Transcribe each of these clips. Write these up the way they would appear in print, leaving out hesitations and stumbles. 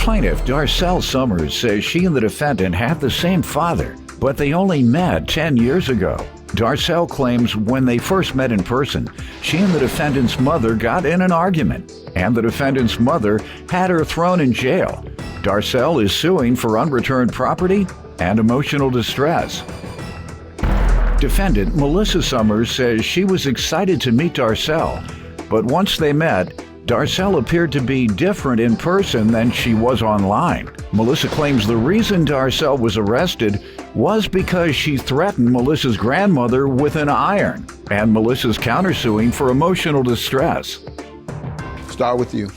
Plaintiff Darcel Summers says she and the defendant have the same father, but they only met 10 years ago. Darcel claims when they first met in person, she and the defendant's mother got in an argument, and the defendant's mother had her thrown in jail. Darcel is suing for unreturned property and emotional distress. Defendant Melissa Summers says she was excited to meet Darcel, but once they met, Darcel appeared to be different in person than she was online. Melissa claims the reason Darcel was arrested was because she threatened Melissa's grandmother with an iron, and Melissa's countersuing for emotional distress. Start with you.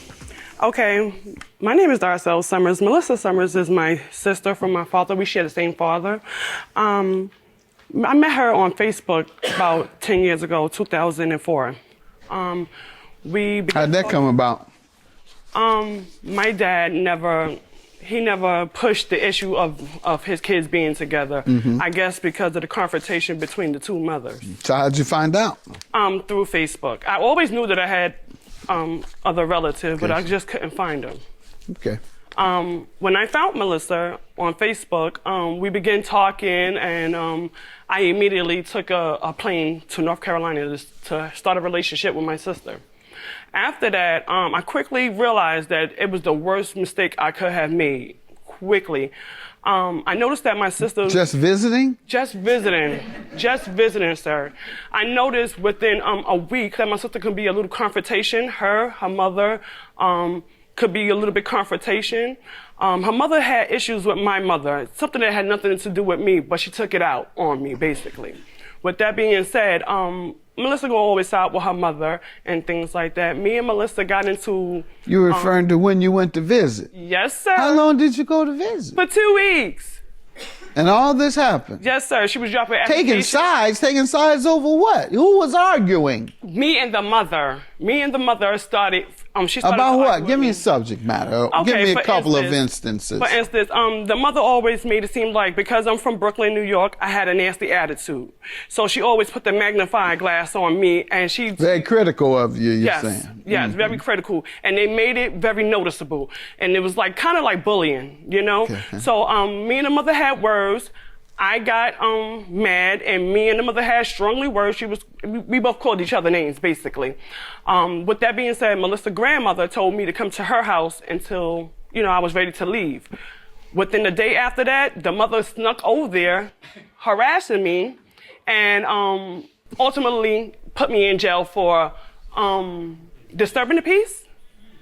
Okay, my name is Darcel Summers. Melissa Summers is my sister from my father. We share the same father. I met her on Facebook about 10 years ago, 2004. How'd that come about? My dad never pushed the issue of his kids being together. I guess because of the confrontation between the two mothers. So how'd you find out? Through Facebook. I always knew that I had other relatives, but I just couldn't find them. Okay. When I found Melissa on Facebook, we began talking, and I immediately took a plane to North Carolina to start a relationship with my sister. After that, I quickly realized that it was the worst mistake I could have made, quickly. I noticed that my sister... Just visiting? Just visiting, sir. I noticed within a week that my sister could be a little confrontation. Her mother, could be a little bit confrontation. Her mother had issues with my mother, something that had nothing to do with me, but she took it out on me, basically. With that being said, Melissa go always out with her mother and things like that. Me and Melissa got into... You're referring to when you went to visit? Yes, sir. How long did you go to visit? For 2 weeks. And all this happened? Yes, sir. She was dropping Taking sides over what? Who was arguing? Me and the mother. Me and the mother started... she started about what? Give me a subject matter. Okay, give me a couple of instances. For instance, the mother always made it seem like because I'm from Brooklyn, New York, I had a nasty attitude. So she always put the magnifying glass on me, and she... Very critical of you, you're saying. Yes, very critical. And they made it very noticeable. And it was like kind of like bullying, you know? Okay. So me and the mother had words. I got mad, and me and the mother had strongly words. We both called each other names, basically. With that being said, Melissa's grandmother told me to come to her house until, I was ready to leave. Within the day after that, the mother snuck over there, harassing me, and ultimately put me in jail for disturbing the peace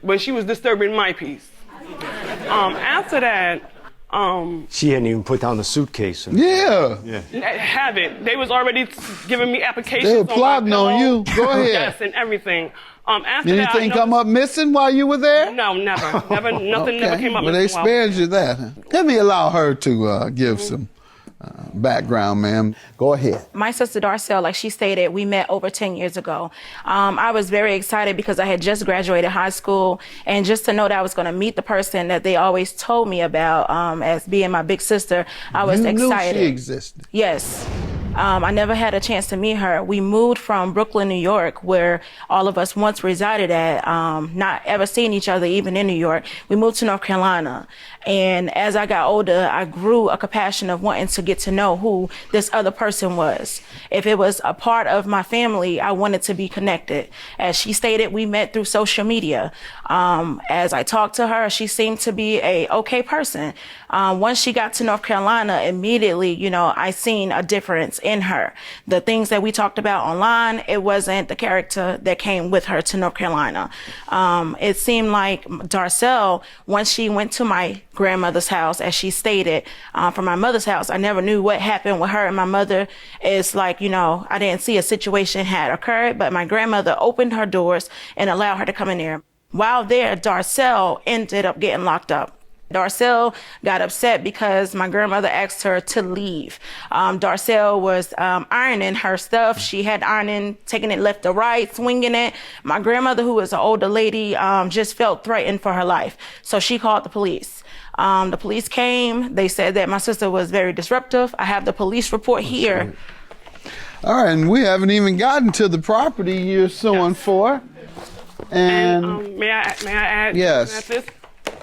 when she was disturbing my peace. After that, she hadn't even put down the suitcase. Yeah. Haven't. They was already giving me applications. They were plotting on you. Go ahead. Yes, and everything. After anything that, come up missing while you were there? No, never. Nothing never came up missing. Well, they spared you that. Huh? Let me allow her to give some background, ma'am. Go ahead. My sister Darcel, like she stated, we met over 10 years ago. I was very excited because I had just graduated high school, and just to know that I was going to meet the person that they always told me about as being my big sister, I was excited. You knew she existed? Yes. I never had a chance to meet her. We moved from Brooklyn, New York, where all of us once resided at, not ever seeing each other even in New York. We moved to North Carolina. And as I got older, I grew a compassion of wanting to get to know who this other person was. If it was a part of my family, I wanted to be connected. As she stated, we met through social media. As I talked to her, she seemed to be a okay person. Once she got to North Carolina, immediately, I seen a difference in her. The things that we talked about online, it wasn't the character that came with her to North Carolina. It seemed like Darcel, once she went to my grandmother's house, as she stated, from my mother's house, I never knew what happened with her and my mother. It's like, I didn't see a situation had occurred, but my grandmother opened her doors and allowed her to come in there. While there, Darcel ended up getting locked up. Darcel got upset because my grandmother asked her to leave. Darcel was ironing her stuff. She had ironing, taking it left to right, swinging it. My grandmother, who was an older lady, just felt threatened for her life. So she called the police. The police came. They said that my sister was very disruptive. I have the police report here. All right, and we haven't even gotten to the property you're suing for. And may I add? Yes. This?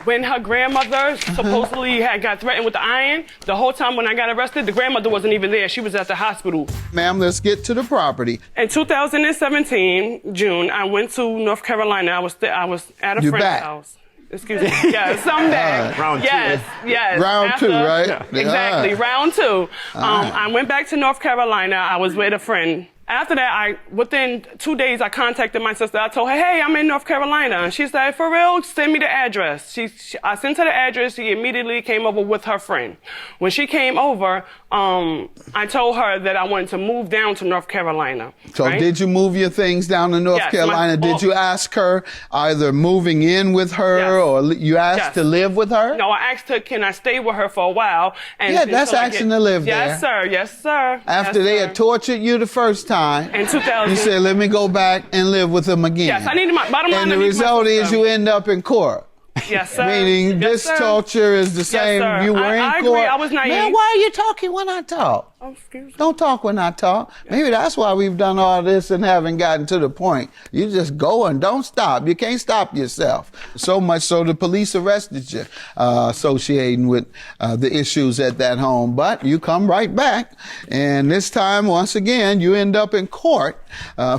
when her grandmother supposedly had got threatened with the iron, the whole time when I got arrested, the grandmother wasn't even there. She was at the hospital. Ma'am, let's get to the property. In 2017, June, I went to North Carolina. I was at a friend's back. house. Excuse me. Yes, I'm back. Round two. Yes. Round two, right? Yeah. Exactly, round two. I went back to North Carolina. I was with a friend. After that, within 2 days, I contacted my sister. I told her, hey, I'm in North Carolina. And she said, for real, send me the address. I sent her the address. She immediately came over with her friend. When she came over, I told her that I wanted to move down to North Carolina. So right? did you move your things down to North Yes, Carolina? Did you ask her either moving in with her Yes. or you asked to live with her? No, I asked her, can I stay with her for a while? And Yeah, that's asking to live there. Yes, sir. Yes, sir. After they had tortured you the first time, In 2000. you said, let me go back and live with them again. Yes, I need my bottom line. And the I need my result is sister. you end up in court. Yes, sir. Meaning Yes, this sir. torture is the same. sir. You were in I court. agree. I was naive. Man, why are you talking when I talk? Oh, excuse me. Don't talk when I talk. Maybe that's why we've done all this and haven't gotten to the point. You just go and don't stop. You can't stop yourself. So much so the police arrested you, associating with the issues at that home. But you come right back. And this time, once again, you end up in court.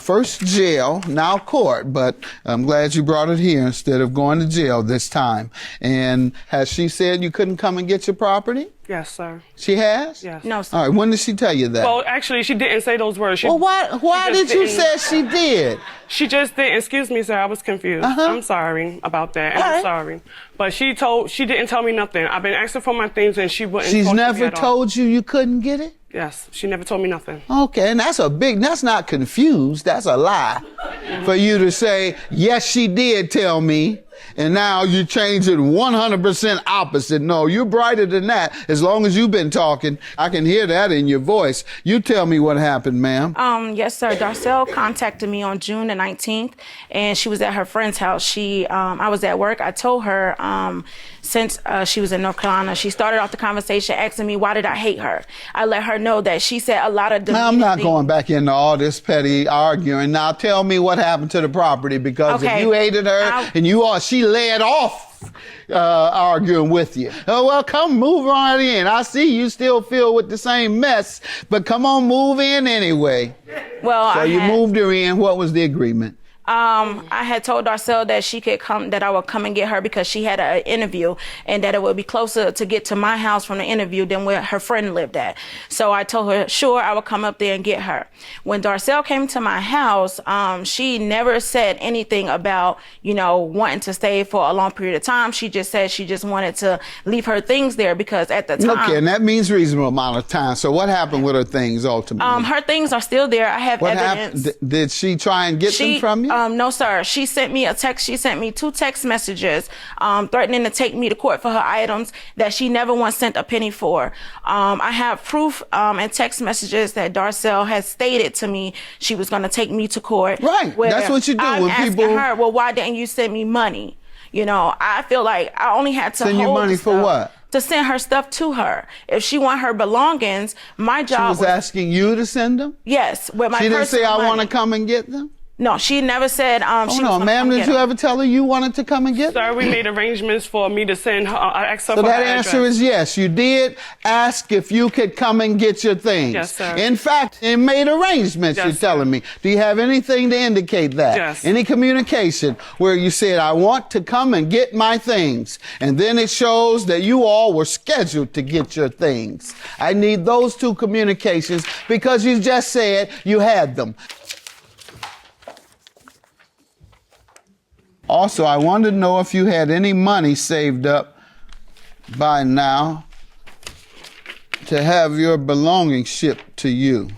First jail, now court. But I'm glad you brought it here instead of going to jail this time. And has she said you couldn't come and get your property? Yes, sir. She has? Yes. No, sir. All right, when did she tell you that? Well, actually, she didn't say those words. Well, why she did you just say she did? She just didn't. Excuse me, sir. I was confused. I'm sorry about that. And All right. I'm sorry. But she didn't tell me nothing. I've been asking for my things and she wouldn't. She's talk to me never at all. told you couldn't get it? Yes, she never told me nothing. Okay, and that's not confused. That's a lie for you to say, yes, she did tell me. And now you change it 100% opposite. No, you're brighter than that. As long as you've been talking, I can hear that in your voice. You tell me what happened, ma'am. Yes, sir. Darcel contacted me on June the 19th, and she was at her friend's house. I was at work. I told her, since she was in North Carolina, she started off the conversation asking me, why did I hate her? I let her know that she said a lot of Now, I'm not things. going back into all this petty arguing. Now, tell me what happened to the property, because if Okay. you hated her she led off arguing with you. Oh, well, come move right in. I see you still filled with the same mess, but come on, move in anyway. Well, So you moved her in. What was the agreement? I had told Darcel that she could come, that I would come and get her because she had an interview, and that it would be closer to get to my house from the interview than where her friend lived at. So I told her, sure, I would come up there and get her. When Darcel came to my house, she never said anything about, wanting to stay for a long period of time. She just said she just wanted to leave her things there because at the time. Okay, and that means reasonable amount of time. So what happened with her things ultimately? Her things are still there. I have what evidence. happened? Did she try and get them from you? No, sir. She sent me a text. She sent me 2 text messages threatening to take me to court for her items that she never once sent a penny for. I have proof and text messages that Darcel has stated to me she was going to take me to court. Right. That's what you do I'm when asking people. her, well, why didn't you send me money? I feel like I only had to Send you hold money the for stuff what? To send her stuff to her. If she want her belongings, my She job was asking you to send them? yes, with my She didn't say, personal I want to money. come and get them? No, she never said she Oh, was no, gonna ma'am, come did get you them. ever tell her you wanted to come and get them? Sir, we made arrangements for me to send her. I asked her So for that her answer address. is yes. You did ask if you could come and get your things. Yes, sir. In fact, it made arrangements, Yes, you're sir. telling me. Do you have anything to indicate that? Yes. Any communication where you said, I want to come and get my things. And then it shows that you all were scheduled to get your things. I need those 2 communications because you just said you had them. Also, I wanted to know if you had any money saved up by now to have your belongings shipped to you.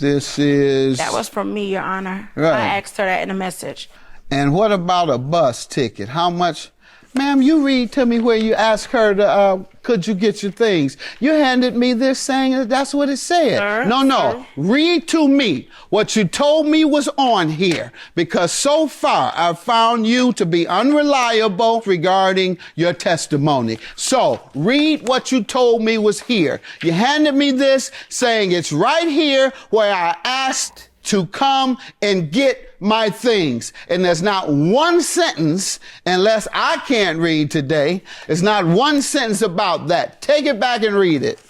This is... That was from me, Your Honor. Right. I asked her that in a message. And what about a bus ticket? How much... Ma'am, you read to me where you asked her to, could you get your things? You handed me this saying that that's what it said. Sir, No. sir. Read to me what you told me was on here, because so far I've found you to be unreliable regarding your testimony. So read what you told me was here. You handed me this saying it's right here where I asked to come and get my things. And there's not one sentence, unless I can't read today, there's not one sentence about that. Take it back and read it.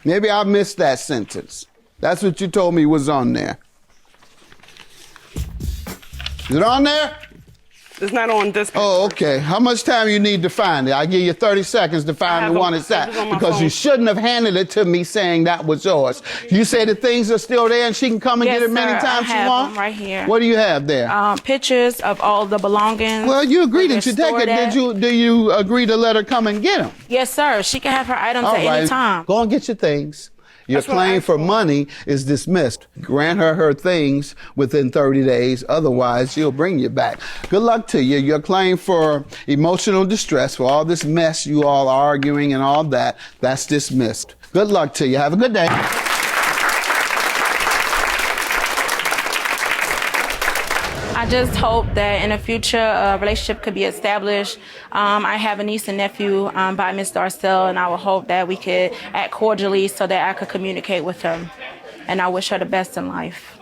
Maybe I missed that sentence. That's what you told me was on there. Is it on there? It's not on this picture. Oh, okay. How much time you need to find it? I give you 30 seconds to find the one it's at. Because you shouldn't have handed it to me saying that was yours. You say the things are still there and she can come and Yes, get it many sir. times I she have wants? them right here. What do you have there? Pictures of all the belongings. Well, you agreed that you take stored it. at. Do you agree to let her come and get them? Yes, sir. She can have her items All at right. any time. Go and get your things. Your That's what I claim asked for for. money is dismissed. Grant her things within 30 days. Otherwise, she'll bring you back. Good luck to you. Your claim for emotional distress, for all this mess you all arguing and all that, that's dismissed. Good luck to you. Have a good day. I just hope that in the future a relationship could be established. I have a niece and nephew by Miss Darcel, and I would hope that we could act cordially so that I could communicate with them. And I wish her the best in life.